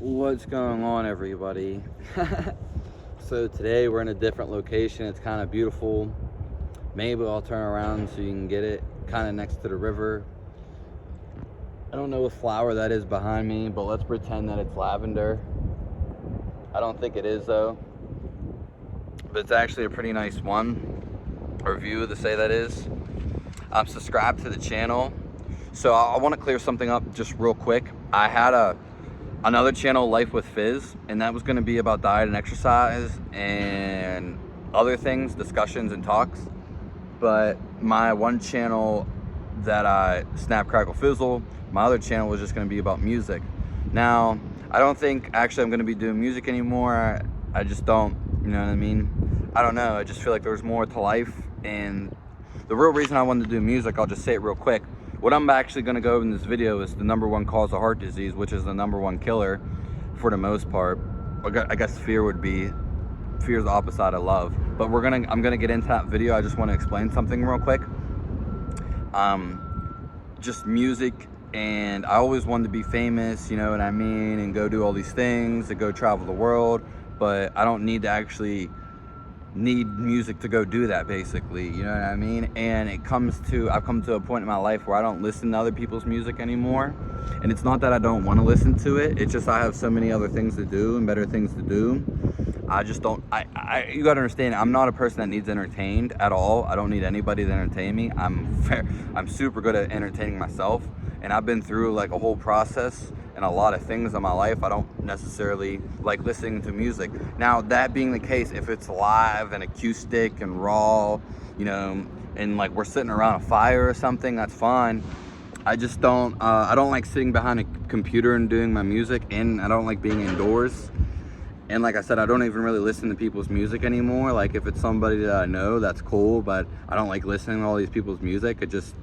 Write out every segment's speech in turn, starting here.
What's going on, everybody? So today we're in a different location. It's kind of beautiful. Maybe I'll turn around so you can get it, kind of next to the river. I don't know what flower that is behind me, but let's pretend that it's lavender. I don't think it is though, but it's actually a pretty nice one, or view to say that is. I'm subscribed to the channel, so I want to clear something up just real quick. I had another channel, Life with Fizz, and that was going to be about diet and exercise and other things, discussions and talks. But my one channel that I Snap Crackle Fizzle, my other channel was just going to be about music. Now I don't think actually I'm going to be doing music anymore. I just don't, you know what I mean? I don't know, I just feel like there's more to life. And the real reason I wanted to do music, I'll just say it real quick. What I'm actually going to go over in this video is the #1 cause of heart disease, which is the #1 killer for the most part. I guess fear is the opposite of love. But I'm gonna get into that video. I just want to explain something real quick. Just music, and I always wanted to be famous, you know what I mean, and go do all these things, to go travel the world. But I don't need to actually need music to go do that, basically, you know what I mean? And I've come to a point in my life where I don't listen to other people's music anymore. And it's not that I don't want to listen to it, it's just I have so many other things to do and better things to do. I just don't, you gotta understand, I'm not a person that needs entertained at all. I don't need anybody to entertain me. I'm super good at entertaining myself, and I've been through like a whole process and a lot of things in my life. I don't necessarily like listening to music. Now, that being the case, if it's live and acoustic and raw, you know, and like we're sitting around a fire or something, that's fine. I just don't, I don't like sitting behind a computer and doing my music, and I don't like being indoors. And like I said, I don't even really listen to people's music anymore. Like if it's somebody that I know, that's cool, but I don't like listening to all these people's music. It just,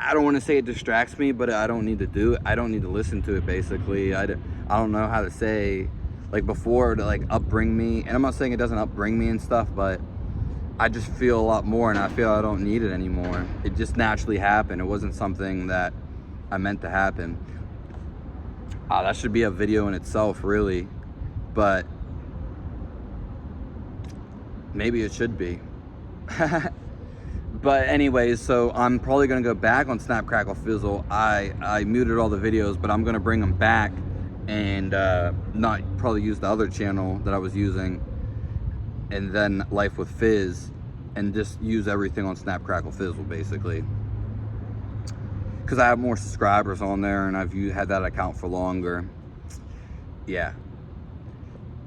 I don't want to say it distracts me, but I don't need to do it. I don't need to listen to it, basically. I don't know how to say, like before, to like upbring me. And I'm not saying it doesn't upbring me and stuff, but I just feel a lot more, and I feel I don't need it anymore. It just naturally happened. It wasn't something that I meant to happen. That should be a video in itself, really, but maybe it should be. But anyways, so I'm probably gonna go back on Snap Crackle Fizzle. I muted all the videos, but I'm gonna bring them back and not probably use the other channel that I was using, and then Life with Fizz, and just use everything on Snap Crackle Fizzle, basically. Because I have more subscribers on there, and I've had that account for longer. Yeah.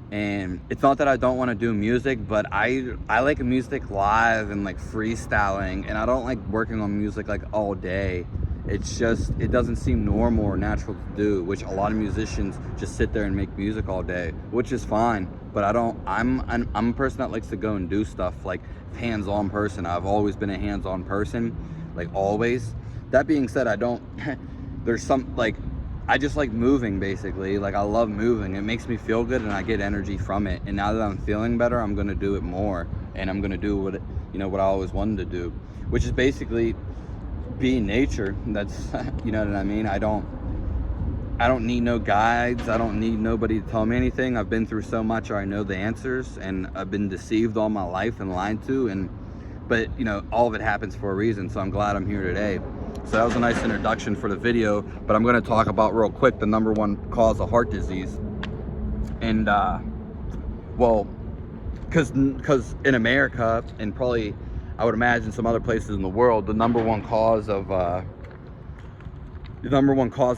And it's not that I don't want to do music, but I like music live and like freestyling, and I don't like working on music like all day. It's just, it doesn't seem normal or natural to do, which a lot of musicians just sit there and make music all day, which is fine. But I'm a person that likes to go and do stuff, like hands-on person. I've always been a hands-on person, like always. That being said, there's some, like, I just like moving, basically. Like, I love moving. It makes me feel good, and I get energy from it. And now that I'm feeling better, I'm gonna do it more, and I'm gonna do what I always wanted to do, which is basically be in nature. That's, you know what I mean? I don't need no guides. I don't need nobody to tell me anything. I've been through so much, or I know the answers, and I've been deceived all my life and lied to, but you know, all of it happens for a reason, so I'm glad I'm here today. So that was a nice introduction for the video, but I'm going to talk about real quick the #1 cause of heart disease. And well, because in America, and probably I would imagine some other places in the world, the #1 cause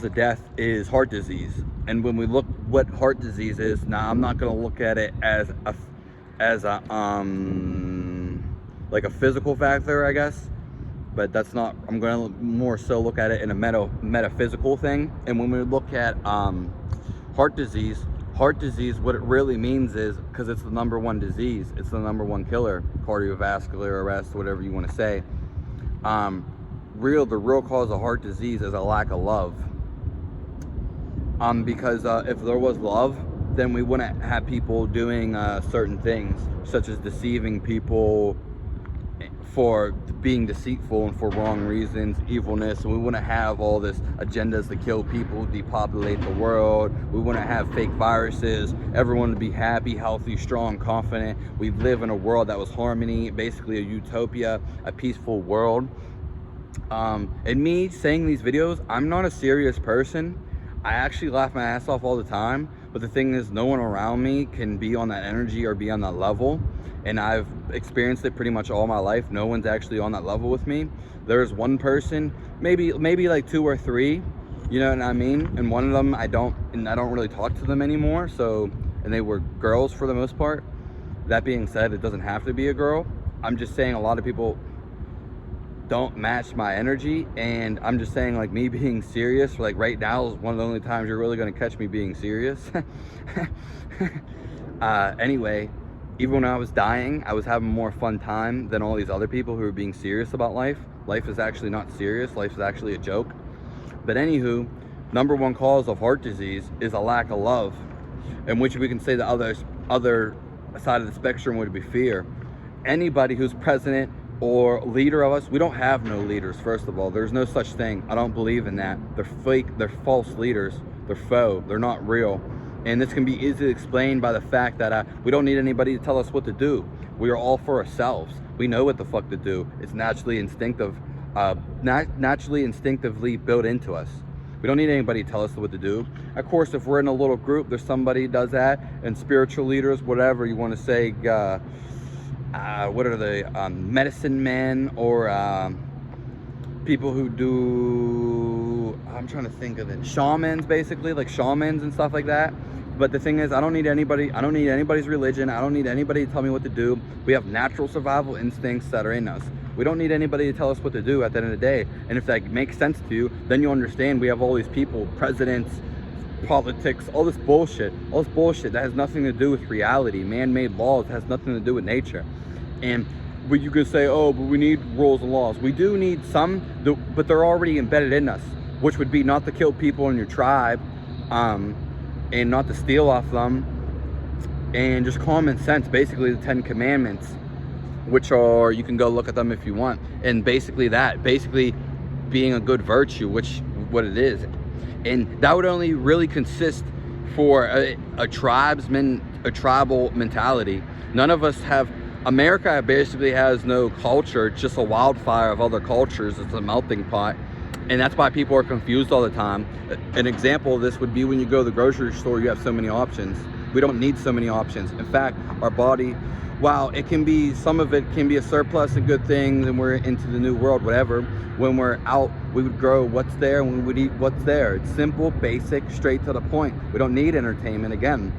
of death is heart disease. And when we look what heart disease is, now I'm not going to look at it as a like a physical factor, I guess. But that's not, I'm going to more so look at it in a metaphysical thing. And when we look at heart disease, what it really means is, because it's the #1 disease, it's the #1 killer, cardiovascular arrest, whatever you want to say. The real cause of heart disease is a lack of love. Because if there was love, then we wouldn't have people doing certain things, such as deceiving people, for being deceitful and for wrong reasons, evilness, and we want to have all this agendas to kill people, depopulate the world. We want to have fake viruses, everyone to be happy, healthy, strong, confident. We live in a world that was harmony, basically a utopia, a peaceful world. And me saying these videos, I'm not a serious person. I actually laugh my ass off all the time, but the thing is, no one around me can be on that energy or be on that level. And I've experienced it pretty much all my life. No one's actually on that level with me. There's one person, maybe like 2 or 3, you know what I mean? And one of them I don't really talk to them anymore. So, and they were girls for the most part. That being said, it doesn't have to be a girl. I'm just saying a lot of people don't match my energy, and I'm just saying, like, me being serious, like right now is one of the only times you're really going to catch me being serious. Anyway, even when I was dying, I was having more fun time than all these other people who are being serious about life. Life is actually not serious. Life is actually a joke. But anywho, number one cause of heart disease is a lack of love, in which we can say the other side of the spectrum would be fear. Anybody who's president or leader of us, we don't have no leaders. First of all, there's no such thing. I don't believe in that. They're fake, they're false leaders, they're faux, they're not real. And this can be easily explained by the fact that we don't need anybody to tell us what to do. We are all for ourselves. We know what the fuck to do. It's naturally instinctive, naturally instinctively built into us. We don't need anybody to tell us what to do. Of course, if we're in a little group, there's somebody who does that, and spiritual leaders, whatever you want to say, what are they, medicine men, or people who do, I'm trying to think of it, shamans, basically, like shamans and stuff like that. But the thing is, I don't need anybody's religion. I don't need anybody to tell me what to do. We have natural survival instincts that are in us. We don't need anybody to tell us what to do at the end of the day. And if that makes sense to you, then you understand we have all these people, presidents, politics, all this bullshit that has nothing to do with reality, man-made laws, has nothing to do with nature. And but you could say, oh, but we need rules and laws. We do need some, but they're already embedded in us, which would be not to kill people in your tribe, and not to steal off them, and just common sense, basically the 10 Commandments, which are, you can go look at them if you want, and basically being a good virtue, which what it is. And that would only really consist for a tribal mentality. None of us have, America basically has no culture, it's just a wildfire of other cultures. It's a melting pot. And that's why people are confused all the time. An example of this would be when you go to the grocery store, you have so many options. We don't need so many options. In fact, our body, while it can be, some of it can be a surplus of good things, and we're into the new world, whatever, when we're out, we would grow what's there, and we would eat what's there. It's simple, basic, straight to the point. We don't need entertainment. Again,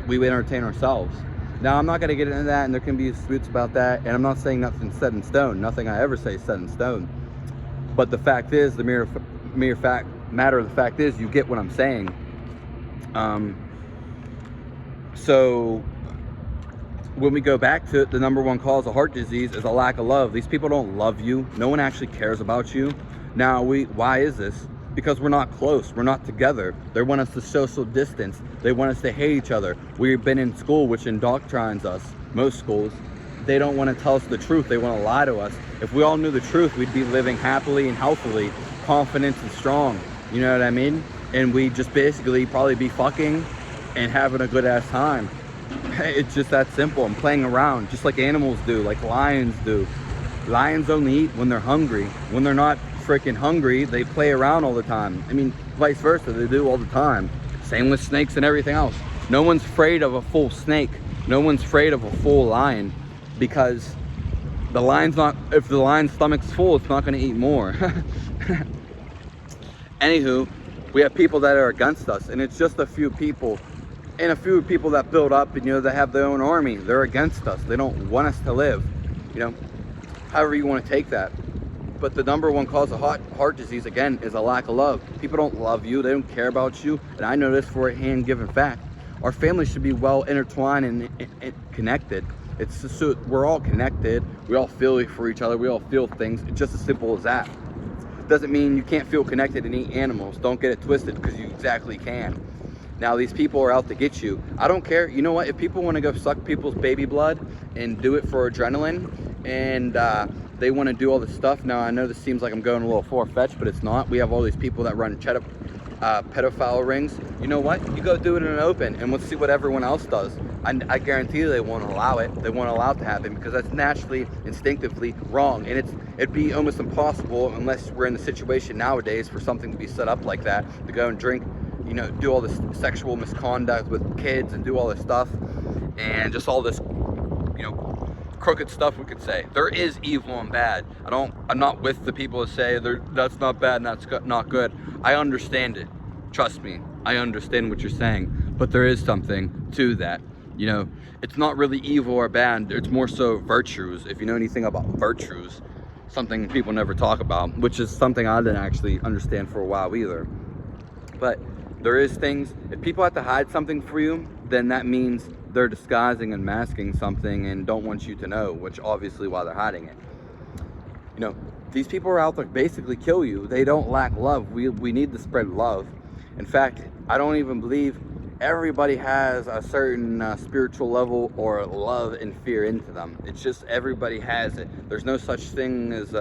we would entertain ourselves. Now, I'm not going to get into that, and there can be disputes about that, and I'm not saying nothing's set in stone. Nothing I ever say is set in stone. But the fact is, the matter of the fact is, you get what I'm saying. So when we go back to it, the number one cause of heart disease is a lack of love. These people don't love you. No one actually cares about you. Now, why is this? Because we're not close. We're not together. They want us to social distance. They want us to hate each other. We've been in school, which indoctrines us, most schools. They don't want to tell us the truth. They want to lie to us. If we all knew the truth, we'd be living happily and healthily, confident and strong. You know what I mean? And we'd just basically probably be fucking and having a good ass time. It's just that simple. And playing around, just like animals do, like lions do. Lions only eat when they're hungry. When they're not freaking hungry, they play around all the time. I mean, vice versa, they do all the time. Same with snakes and everything else. No one's afraid of a full snake. No one's afraid of a full lion, because the lion's not, if the lion's stomach's full, it's not going to eat more. Anywho, we have people that are against us, and it's just a few people, and a few people that build up, and, you know, they have their own army. They're against us. They don't want us to live, you know, however you want to take that. But the number one cause of heart disease, again, is a lack of love. People don't love you. They don't care about you. And I know this for a hand-given fact. Our family should be well intertwined and connected. It's just, so we're all connected. We all feel for each other. We all feel things. It's just as simple as that. Doesn't mean you can't feel connected and eat animals. Don't get it twisted, because you exactly can. Now, these people are out to get you. I don't care. You know what? If people want to go suck people's baby blood and do it for adrenaline and they want to do all this stuff. Now, I know this seems like I'm going a little far-fetched, but it's not. We have all these people that run pedophile rings. You know what? You go do it in an open, and we'll see what everyone else does. I guarantee you they won't allow it. They won't allow it to happen, because that's naturally, instinctively wrong. And it'd be almost impossible, unless we're in the situation nowadays, for something to be set up like that, to go and drink, you know, do all this sexual misconduct with kids and do all this stuff, and just all this, you know, crooked stuff, we could say. There is evil and bad. I'm not with the people that say that's not bad and that's not good. I understand it. Trust me, I understand what you're saying, but there is something to that. You know, it's not really evil or bad. It's more so virtues. If you know anything about virtues, something people never talk about, which is something I didn't actually understand for a while either. But there is things, if people have to hide something for you, then that means they're disguising and masking something and don't want you to know, which obviously why they're hiding it. You know, these people are out there basically kill you. They don't lack love. We need to spread love. In fact, I don't even believe everybody has a certain spiritual level or love and fear into them. It's just everybody has it. There's no such thing as,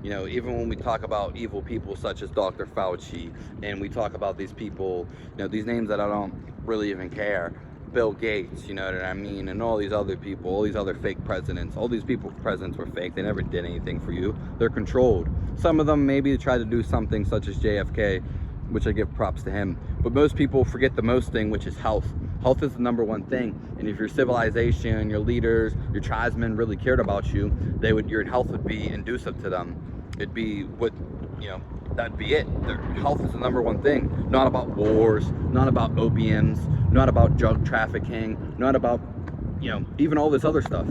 you know, even when we talk about evil people such as Dr. Fauci, and we talk about these people, you know, these names that I don't really even care. Bill Gates, you know what I mean, and all these other people, all these other fake presidents. All these presidents were fake. They never did anything for you. They're controlled. Some of them maybe tried to do something, such as JFK, which I give props to him. But most people forget the most thing, which is health. Health is the #1 thing. And if your civilization, your leaders, your tribesmen really cared about you, your health would be conducive to them. It'd be what, you know, that'd be it. Their health is the #1 thing. Not about wars, not about opiums, not about drug trafficking, not about, you know, even all this other stuff.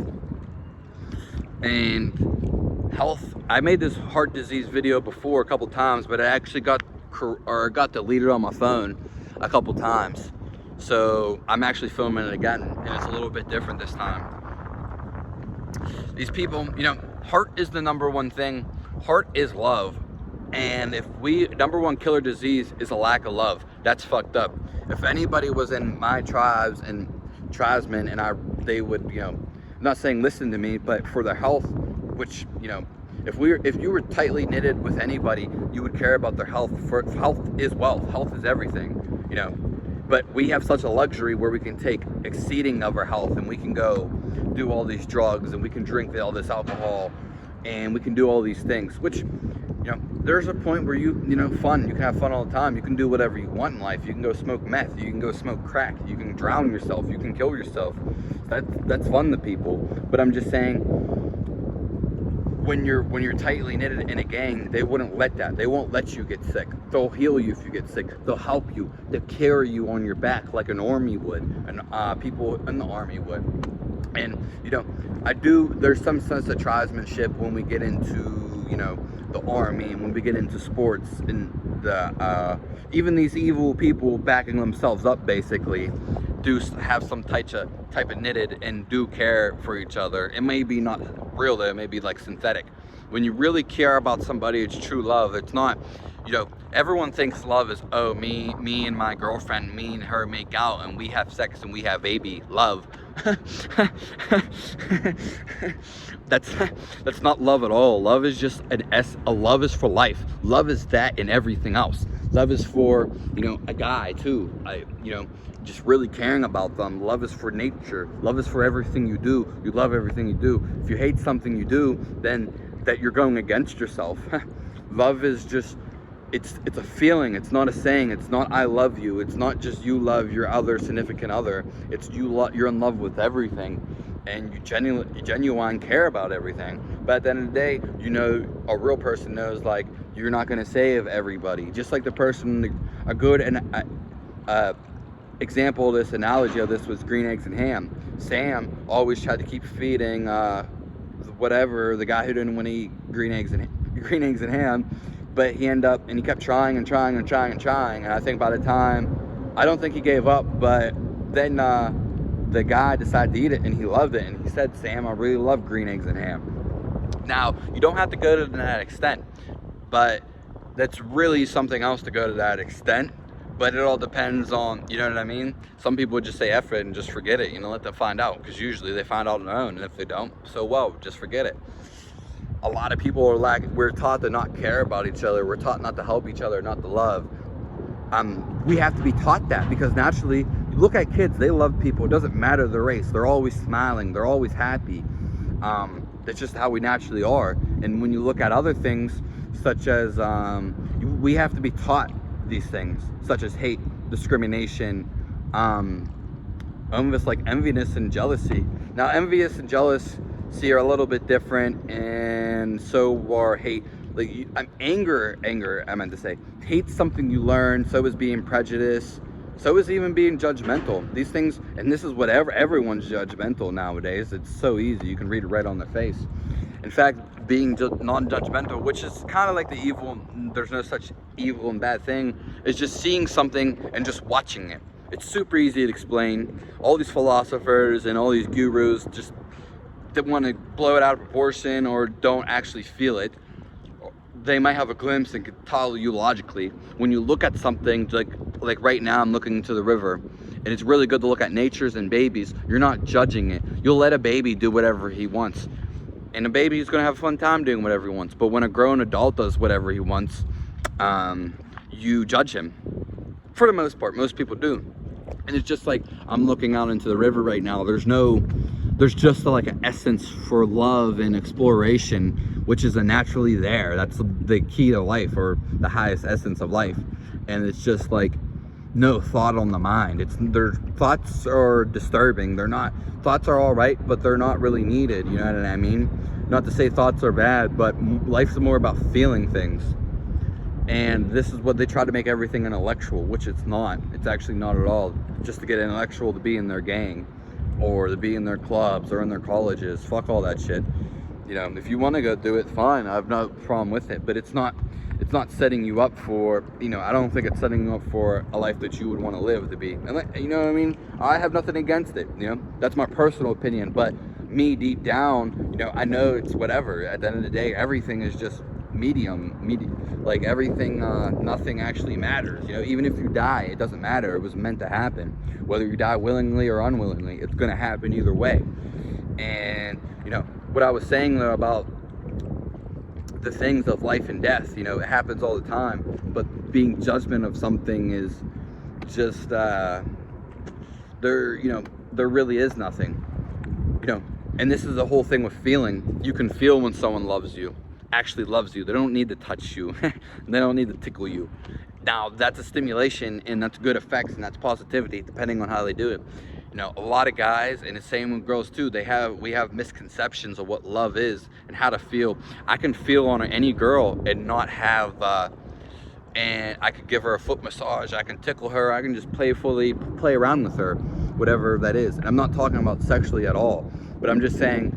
And health, I made this heart disease video before a couple times, but I actually got deleted on my phone a couple times. So I'm actually filming it again, and it's a little bit different this time. These people, you know, heart is the #1 thing. Heart is love. And if #1 killer disease is a lack of love, that's fucked up. If anybody was in my tribes and tribesmen, and they would, you know, I'm not saying listen to me, but for their health, which, you know, if you were tightly knitted with anybody, you would care about their health. For health is wealth. Health is everything, you know. But we have such a luxury where we can take exceeding of our health, and we can go do all these drugs, and we can drink all this alcohol, and we can do all these things, which, you know, there's a point where you know, fun. You can have fun all the time. You can do whatever you want in life. You can go smoke meth. You can go smoke crack. You can drown yourself. You can kill yourself. That's fun to people. But I'm just saying, when you're tightly knitted in a gang, they wouldn't let that. They won't let you get sick. They'll heal you if you get sick. They'll help you. They'll carry you on your back like an army would, and people in the army would. And, you know, there's some sense of tribesmanship when we get into, you know, the army, and when we get into sports, and even these evil people backing themselves up basically do have some type of knitted and do care for each other. It may be not real though, it may be like synthetic. When you really care about somebody, it's true love. It's not, you know, everyone thinks love is, oh, me and my girlfriend, me and her make out and we have sex and we have baby love. That's not love at all. Love is just love is for life. Love is that and everything else. Love is for, you know, a guy too. You know, just really caring about them. Love is for nature. Love is for everything you do. You love everything you do. If you hate something you do, then that you're going against yourself. Love is just, it's a feeling. It's not a saying. It's not I love you. It's not just you love your other significant other. It's you're in love with everything, and you genuine care about everything. But at the end of the day, you know, a real person knows, like, you're not going to save everybody. Just like the person, a good example of this, analogy of this, was Green Eggs and Ham. Sam always tried to keep feeding the guy who didn't want to eat green eggs and ham, but he kept trying and trying and trying and trying. And I think by the time, I don't think he gave up, but then the guy decided to eat it and he loved it. And he said, Sam, I really love green eggs and ham. Now, you don't have to go to that extent, but that's really something else to go to that extent. But it all depends on, you know what I mean? Some people would just say F it and just forget it, you know, let them find out, because usually they find out on their own, and if they don't, so well, just forget it. A lot of people are we're taught to not care about each other, we're taught not to help each other, not to love. We have to be taught that, because naturally, you look at kids, they love people, it doesn't matter the race, they're always smiling, they're always happy. That's just how we naturally are. And when you look at other things, such as, we have to be taught these things, such as hate, discrimination, almost like enviness and jealousy. Now, envious and jealousy are a little bit different, and so are hate. Like, anger, I meant to say. Hate's something you learn, so is being prejudiced, so is even being judgmental. These things, and this is whatever, everyone's judgmental nowadays. It's so easy, you can read it right on their face. In fact, being non-judgmental, which is kind of like the evil, there's no such evil and bad thing, is just seeing something and just watching it. It's super easy to explain. All these philosophers and all these gurus just want to blow it out of proportion or don't actually feel it. They might have a glimpse and could tell you logically. When you look at something, like right now I'm looking into the river, and it's really good to look at natures and babies. You're not judging it. You'll let a baby do whatever he wants. And a baby is gonna have a fun time doing whatever he wants. But when a grown adult does whatever he wants, you judge him. For the most part, most people do. And it's just like, I'm looking out into the river right now. There's just like an essence for love and exploration, which is naturally there. That's the key to life, or the highest essence of life. And it's just like no thought on the mind. Their thoughts are disturbing. Thoughts are all right, but they're not really needed. You know what I mean? Not to say thoughts are bad, but life's more about feeling things. And this is what they try to make everything intellectual, which it's not. It's actually not at all. Just to get intellectual to be in their gang, or to be in their clubs, or in their colleges. Fuck all that shit. You know, if you want to go do it, fine. I have no problem with it. But it's not setting you up for, you know, I don't think it's setting you up for a life that you would want to live to be. And, you know what I mean? I have nothing against it, you know? That's my personal opinion. But me, deep down, you know, I know it's whatever. At the end of the day, everything is just medium. Like, everything, nothing actually matters. You know, even if you die, it doesn't matter. It was meant to happen. Whether you die willingly or unwillingly, it's going to happen either way. And, you know, what I was saying, though, about the things of life and death, you know, it happens all the time, but being judgment of something is just, there really is nothing, you know. And this is the whole thing with feeling. You can feel when someone loves you, actually loves you. They don't need to touch you. They don't need to tickle you. Now, that's a stimulation, and that's good effects, and that's positivity, depending on how they do it. You know, a lot of guys, and the same with girls too, we have misconceptions of what love is and how to feel. I can feel on any girl and not have, and I could give her a foot massage, I can tickle her, I can just playfully play around with her, whatever that is. And I'm not talking about sexually at all, but I'm just saying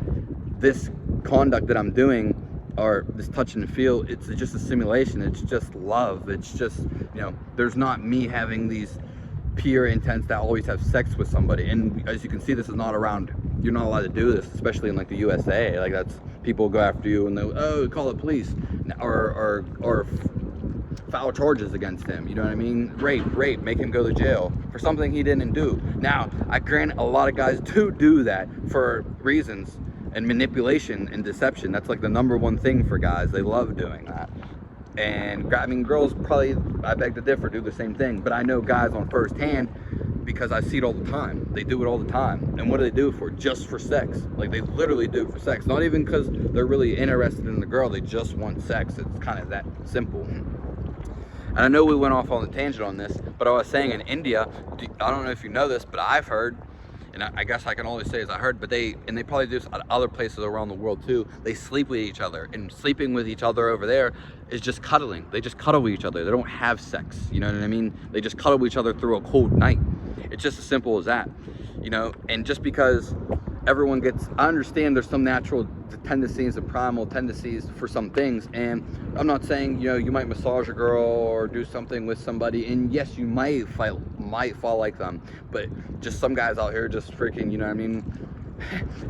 this conduct that I'm doing, or this touch and feel, it's just a simulation. It's just love. It's just, you know, there's not me having these pure intents that always have sex with somebody. And as you can see, this is not around, you're not allowed to do this, especially in like the USA. Like, that's, people go after you and they call the police, or file charges against him, you know what I mean? Rape, make him go to jail for something he didn't do. Now, I grant a lot of guys do that for reasons, and manipulation and deception. That's like the #1 thing for guys. They love doing that. And I mean, girls probably, I beg to differ, do the same thing. But I know guys on first hand, because I see it all the time. They do it all the time. And what do they do it for? Just for sex. Like, they literally do it for sex. Not even because they're really interested in the girl. They just want sex. It's kind of that simple. And I know we went off on a tangent on this, but I was saying in India, I don't know if you know this, but I've heard, and I guess I can only say as I heard, but they probably do this at other places around the world too, they sleep with each other, and sleeping with each other over there is just cuddling. They just cuddle with each other. They don't have sex, you know what I mean? They just cuddle with each other through a cold night. It's just as simple as that, you know? And just because everyone gets, I understand there's some natural tendencies and primal tendencies for some things, and I'm not saying, you know, you might massage a girl or do something with somebody, and yes, you might fall like them, but just some guys out here just freaking, you know what I mean?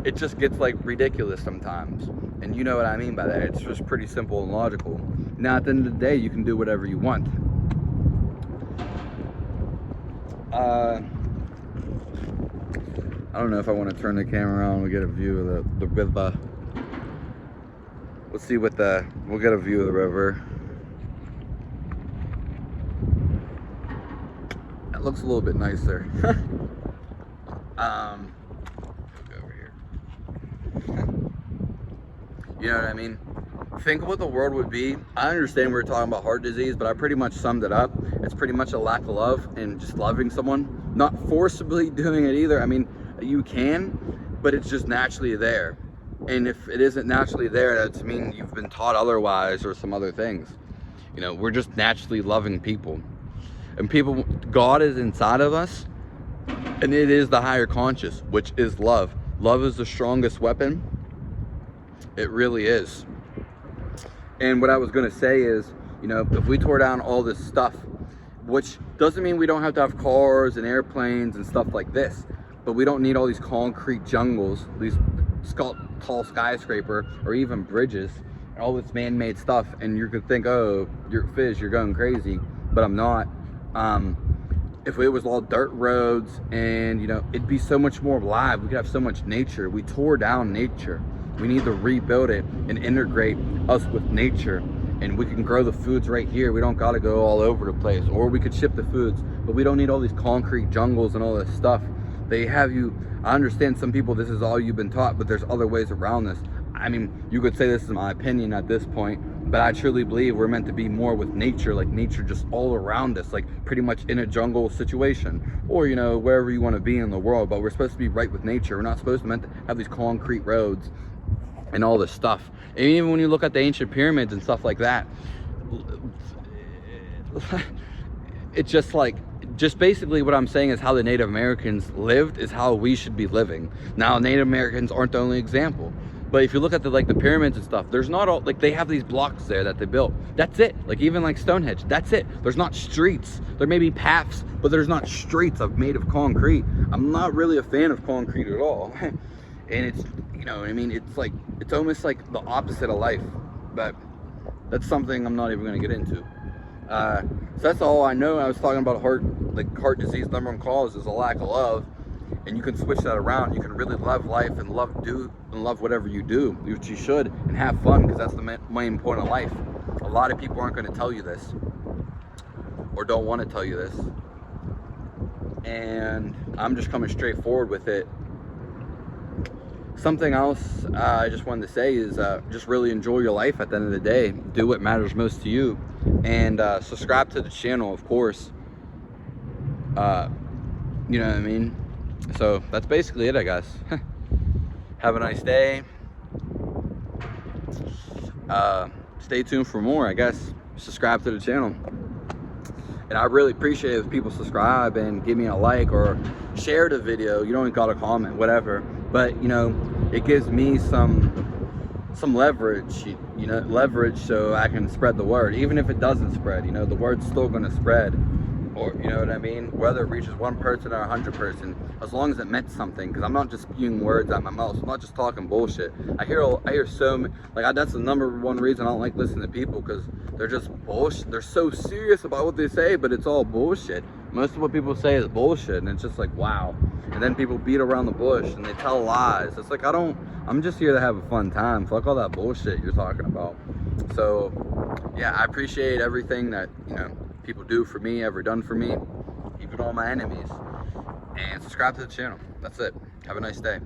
It just gets like ridiculous sometimes, and you know what I mean by that. It's just pretty simple and logical. Now, at the end of the day, you can do whatever you want. I don't know if I want to turn the camera around and get a view of the river. Let's see what we'll get a view of the river. That looks a little bit nicer. Go over here. You know what I mean? Think of what the world would be. I understand we're talking about heart disease, but I pretty much summed it up. It's pretty much a lack of love and just loving someone, not forcibly doing it either. I mean, you can, but it's just naturally there. And if it isn't naturally there, that's mean you've been taught otherwise or some other things. You know, we're just naturally loving people. And people, God is inside of us, and it is the higher conscious, which is love. Love is the strongest weapon. It really is. And what I was gonna say is, you know, if we tore down all this stuff, which doesn't mean we don't have to have cars and airplanes and stuff like this, but we don't need all these concrete jungles, these tall skyscraper, or even bridges, and all this man-made stuff. And you could think, oh, you're Fizz, you're going crazy, but I'm not. If it was all dirt roads, and you know, it'd be so much more alive. We could have so much nature. We tore down nature. We need to rebuild it and integrate us with nature, and we can grow the foods right here. We don't gotta go all over the place, or we could ship the foods, but we don't need all these concrete jungles and all this stuff. They have you, I understand some people, this is all you've been taught, but there's other ways around this. I mean, you could say this is my opinion at this point, but I truly believe we're meant to be more with nature, like nature just all around us, like pretty much in a jungle situation, or you know, wherever you want to be in the world. But we're supposed to be right with nature. We're not supposed to meant to have these concrete roads and all this stuff. And even when you look at the ancient pyramids and stuff like that, it's just like, just basically what I'm saying is how the Native Americans lived is how we should be living. Now, Native Americans aren't the only example, but if you look at the pyramids and stuff, there's not all, like, they have these blocks there that they built. That's it. Like, even like Stonehenge, that's it. There's not streets. There may be paths, but there's not streets made of concrete. I'm not really a fan of concrete at all. And it's, you know what I mean? It's like, it's almost like the opposite of life, but that's something I'm not even going to get into. So that's all I know. I was talking about heart disease. Number one cause is a lack of love, and you can switch that around. You can really love life and love whatever you do, which you should, and have fun, because that's the main point of life. A lot of people aren't going to tell you this, or don't want to tell you this, and I'm just coming straight forward with it. Something else I just wanted to say is just really enjoy your life at the end of the day. Do what matters most to you, and subscribe to the channel, of course. You know what I mean? So that's basically it, I guess. Have a nice day. Stay tuned for more, I guess. Subscribe to the channel. And I really appreciate it if people subscribe and give me a like or share the video. You don't gotta comment, whatever. But you know, it gives me some leverage, you know, so I can spread the word. Even if it doesn't spread, you know, the word's still gonna spread. Or, you know what I mean? Whether it reaches one person or 100 person, as long as it meant something. Because I'm not just spewing words out my mouth. I'm not just talking bullshit. I hear so many, that's the number one reason I don't like listening to people, because they're just bullshit. They're so serious about what they say, but it's all bullshit. Most of what people say is bullshit, and it's just like, wow. And then people beat around the bush and they tell lies. It's like, I'm just here to have a fun time. Fuck all that bullshit you're talking about. So yeah, I appreciate everything that, you know, people do for me, ever done for me, even all my enemies. And subscribe to the channel. That's it. Have a nice day.